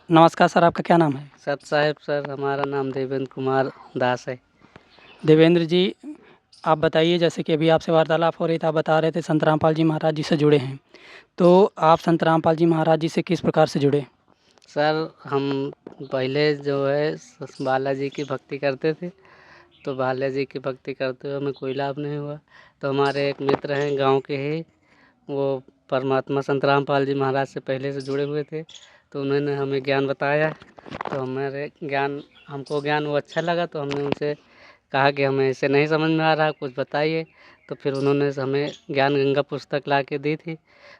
नमस्कार सर, आपका क्या नाम है? सत साहेब सर, हमारा नाम देवेंद्र कुमार दास है। देवेंद्र जी, आप बताइए जैसे कि अभी आपसे वार्तालाप हो रही थी, आप बता रहे थे संत रामपाल जी महाराज जी से जुड़े हैं। तो आप संत रामपाल जी महाराज जी से किस प्रकार से जुड़े? सर हम पहले जो है बालाजी की भक्ति करते थे, तो बालाजी की भक्ति करते हुए हमें कोई लाभ नहीं हुआ। तो हमारे एक मित्र हैं गांव के ही, वो परमात्मा संत रामपाल जी महाराज से पहले से जुड़े हुए थे, तो उन्होंने हमें ज्ञान बताया। तो हमारे हमको ज्ञान वो अच्छा लगा, तो हमने उनसे कहा कि हमें ऐसे नहीं समझ में आ रहा, कुछ बताइए। तो फिर उन्होंने हमें ज्ञान गंगा पुस्तक ला के दी थी,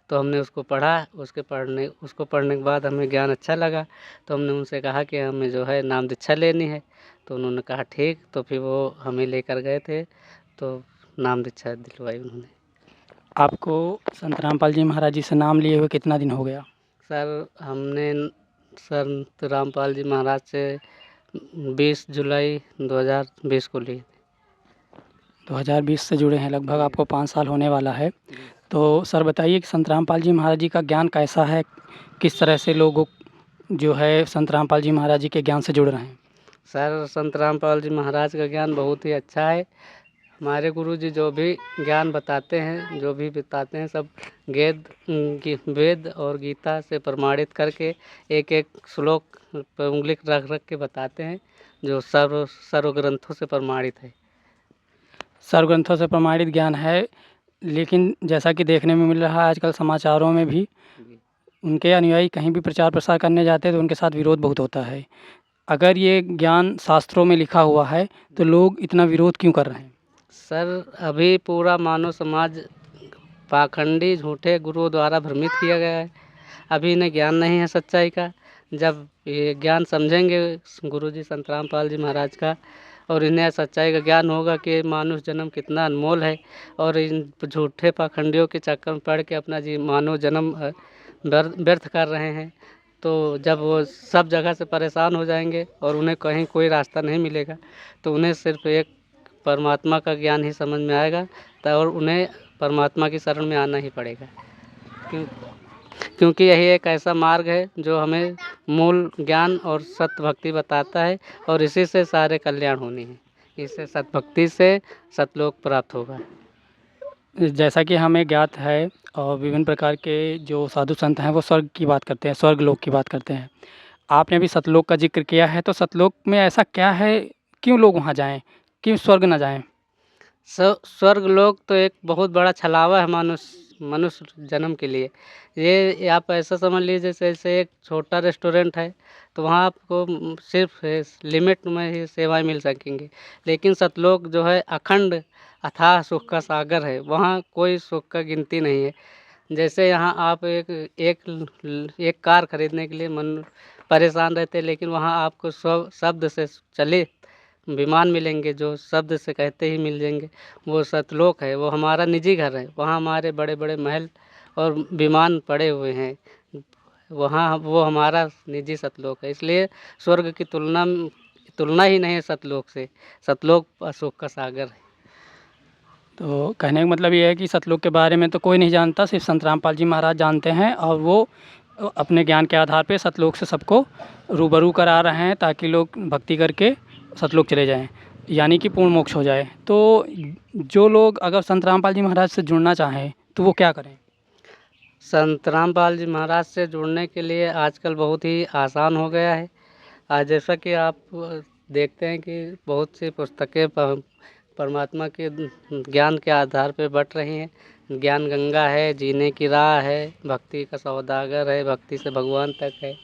तो हमने उसको पढ़ा। उसको पढ़ने के बाद हमें ज्ञान अच्छा लगा, तो हमने उनसे कहा कि हमें जो है नाम दीक्षा लेनी है। तो उन्होंने कहा ठीक, तो फिर वो हमें लेकर गए थे, तो नाम दीक्षा दिलवाई उन्होंने। आपको संत रामपाल जी महाराज जी से नाम लिए हुए कितना दिन हो गया? सर हमने संत रामपाल जी महाराज से 20 जुलाई 2020 को लिए। 2020 से जुड़े हैं, लगभग जी। आपको 5 साल होने वाला है। जी। तो सर बताइए कि संत रामपाल जी महाराज जी का ज्ञान कैसा है? किस तरह से लोगों जो है संत रामपाल जी महाराज जी के ज्ञान से जुड़ रहे हैं? सर संत रामपाल जी महाराज का ज्ञान बहुत ही अच्छा है। हमारे गुरुजी जो भी ज्ञान बताते हैं, जो भी बताते हैं, सब वेद और गीता से प्रमाणित करके एक एक श्लोक पर उंगली रख रख के बताते हैं, जो सर्व ग्रंथों से प्रमाणित है। सर्व ग्रंथों से प्रमाणित ज्ञान है, लेकिन जैसा कि देखने में मिल रहा है आजकल समाचारों में भी, जी। उनके अनुयायी कहीं भी प्रचार प्रसार करने जाते हैं तो उनके साथ विरोध बहुत होता है। अगर ये ज्ञान शास्त्रों में लिखा हुआ है तो लोग इतना विरोध क्यों कर रहे हैं? सर अभी पूरा मानव समाज पाखंडी झूठे गुरुओं द्वारा भ्रमित किया गया है। अभी इन्हें ज्ञान नहीं है सच्चाई का। जब ये ज्ञान समझेंगे गुरुजी संत रामपाल जी महाराज का, और इन्हें सच्चाई का ज्ञान होगा कि मानव जन्म कितना अनमोल है, और इन झूठे पाखंडियों के चक्कर में पड़ के अपना मानव जन्म व्यर्थ कर रहे हैं। तो जब वो सब जगह से परेशान हो जाएंगे और उन्हें कहीं कोई रास्ता नहीं मिलेगा, तो उन्हें सिर्फ एक परमात्मा का ज्ञान ही समझ में आएगा, तो और उन्हें परमात्मा की शरण में आना ही पड़ेगा। क्यों क्योंकि यही एक ऐसा मार्ग है जो हमें मूल ज्ञान और सत्य भक्ति बताता है, और इसी से सारे कल्याण होने हैं। इससे सत्य भक्ति से सतलोक प्राप्त होगा। जैसा कि हमें ज्ञात है और विभिन्न प्रकार के जो साधु संत हैं वो स्वर्ग की बात करते हैं, स्वर्ग लोक की बात करते हैं। आपने भी सतलोक का जिक्र किया है, तो सतलोक में ऐसा क्या है, क्यों लोग वहाँ जाएं, क्यों स्वर्ग ना जाएं? स्वर्ग लोक तो एक बहुत बड़ा छलावा है मनुष्य जन्म के लिए। ये आप ऐसा समझ लीजिए जैसे एक छोटा रेस्टोरेंट है, तो वहाँ आपको सिर्फ लिमिट में ही सेवाएं मिल सकेंगी। लेकिन सतलोक जो है अखंड अथाह सुख का सागर है, वहाँ कोई सुख का गिनती नहीं है। जैसे यहाँ आप एक कार खरीदने के लिए मन परेशान रहते हैं, लेकिन वहाँ आपको शब्द से चले विमान मिलेंगे, जो शब्द से कहते ही मिल जाएंगे। वो सतलोक है, वो हमारा निजी घर है। वहाँ हमारे बड़े बड़े महल और विमान पड़े हुए हैं। वहाँ वो हमारा निजी सतलोक है। इसलिए स्वर्ग की तुलना ही नहीं है सतलोक से। सतलोक सुख का सागर है। तो कहने का मतलब ये है कि सतलोक के बारे में तो कोई नहीं जानता, सिर्फ संत रामपाल जी महाराज जानते हैं, और वो अपने ज्ञान के आधार पे सतलोक से सबको रूबरू करा रहे हैं ताकि लोग भक्ति करके सतलोक चले जाएं, यानी कि पूर्ण मोक्ष हो जाए। तो जो लोग अगर संत रामपाल जी महाराज से जुड़ना चाहें तो वो क्या करें? संत रामपाल जी महाराज से जुड़ने के लिए आजकल बहुत ही आसान हो गया है। आज जैसा कि आप देखते हैं कि बहुत सी पुस्तकें परमात्मा के ज्ञान के आधार पर बट रही हैं। ज्ञान गंगा है, जीने की राह है, भक्ति का सौदागर है, भक्ति से भगवान तक है।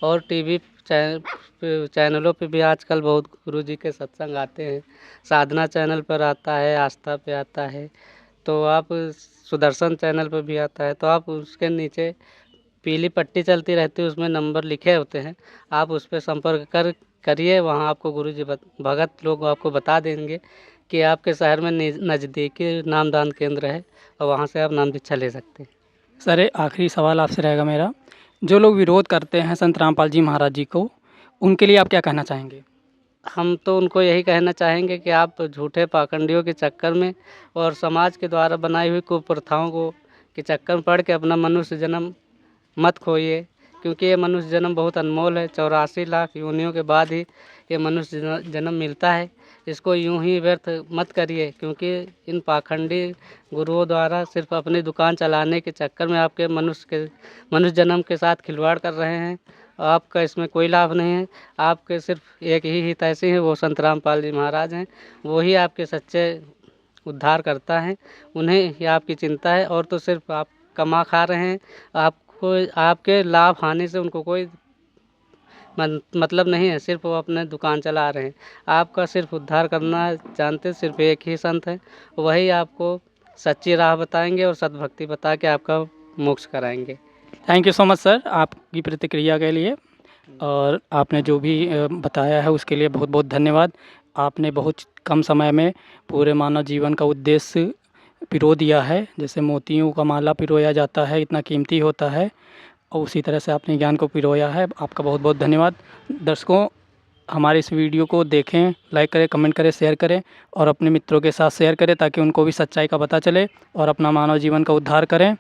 और टीवी चैनलों पे भी आजकल बहुत गुरुजी के सत्संग आते हैं। साधना चैनल पर आता है, आस्था पे आता है, तो आप सुदर्शन चैनल पर भी आता है। तो आप उसके नीचे पीली पट्टी चलती रहती है, उसमें नंबर लिखे होते हैं। आप उस पर संपर्क करिए। वहाँ आपको गुरुजी भगत लोग आपको बता देंगे कि आपके शहर में नज़दीकी नामदान केंद्र है, और वहाँ से आप नाम दीक्षा ले सकते हैं। सर आखिरी सवाल आपसे रहेगा मेरा, जो लोग विरोध करते हैं संत रामपाल जी महाराज जी को, उनके लिए आप क्या कहना चाहेंगे? हम तो उनको यही कहना चाहेंगे कि आप झूठे पाखंडियों के चक्कर में और समाज के द्वारा बनाई हुई कुप्रथाओं को के चक्कर में पड़ के अपना मनुष्य जन्म मत खोइए। क्योंकि ये मनुष्य जन्म बहुत अनमोल है। 84 लाख योनियों के बाद ही ये मनुष्य जन्म मिलता है। इसको यूं ही व्यर्थ मत करिए, क्योंकि इन पाखंडी गुरुओं द्वारा सिर्फ अपनी दुकान चलाने के चक्कर में आपके मनुष्य जन्म के साथ खिलवाड़ कर रहे हैं। आपका इसमें कोई लाभ नहीं है। आपके सिर्फ एक ही हितैषी हैं, वो संत रामपाल जी महाराज हैं। वो ही आपके सच्चे उद्धार करता है। उन्हें ही आपकी चिंता है, और तो सिर्फ आप कमा खा रहे हैं। आपको आपके लाभ हानि से उनको कोई मतलब नहीं है। सिर्फ वो अपने दुकान चला रहे हैं। आपका सिर्फ उद्धार करना जानते सिर्फ एक ही संत हैं। वही आपको सच्ची राह बताएंगे और सद्भक्ति बता के आपका मोक्ष कराएंगे। Thank you so much sir आपकी प्रतिक्रिया के लिए, और आपने जो भी बताया है उसके लिए बहुत बहुत धन्यवाद। आपने बहुत कम समय में पूरे मानव जीवन का उद्देश्य पिरो दिया है। जैसे मोतियों का माला पिरोया जाता है, इतना कीमती होता है, और उसी तरह से आपने ज्ञान को पिरोया है। आपका बहुत बहुत धन्यवाद। दर्शकों, हमारे इस वीडियो को देखें, लाइक करें, कमेंट करें, शेयर करें, और अपने मित्रों के साथ शेयर करें ताकि उनको भी सच्चाई का पता चले और अपना मानव जीवन का उद्धार करें,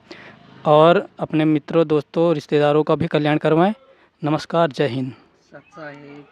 और अपने मित्रों, दोस्तों, रिश्तेदारों का भी कल्याण करवाएं। नमस्कार, जय हिंद। सच्चाई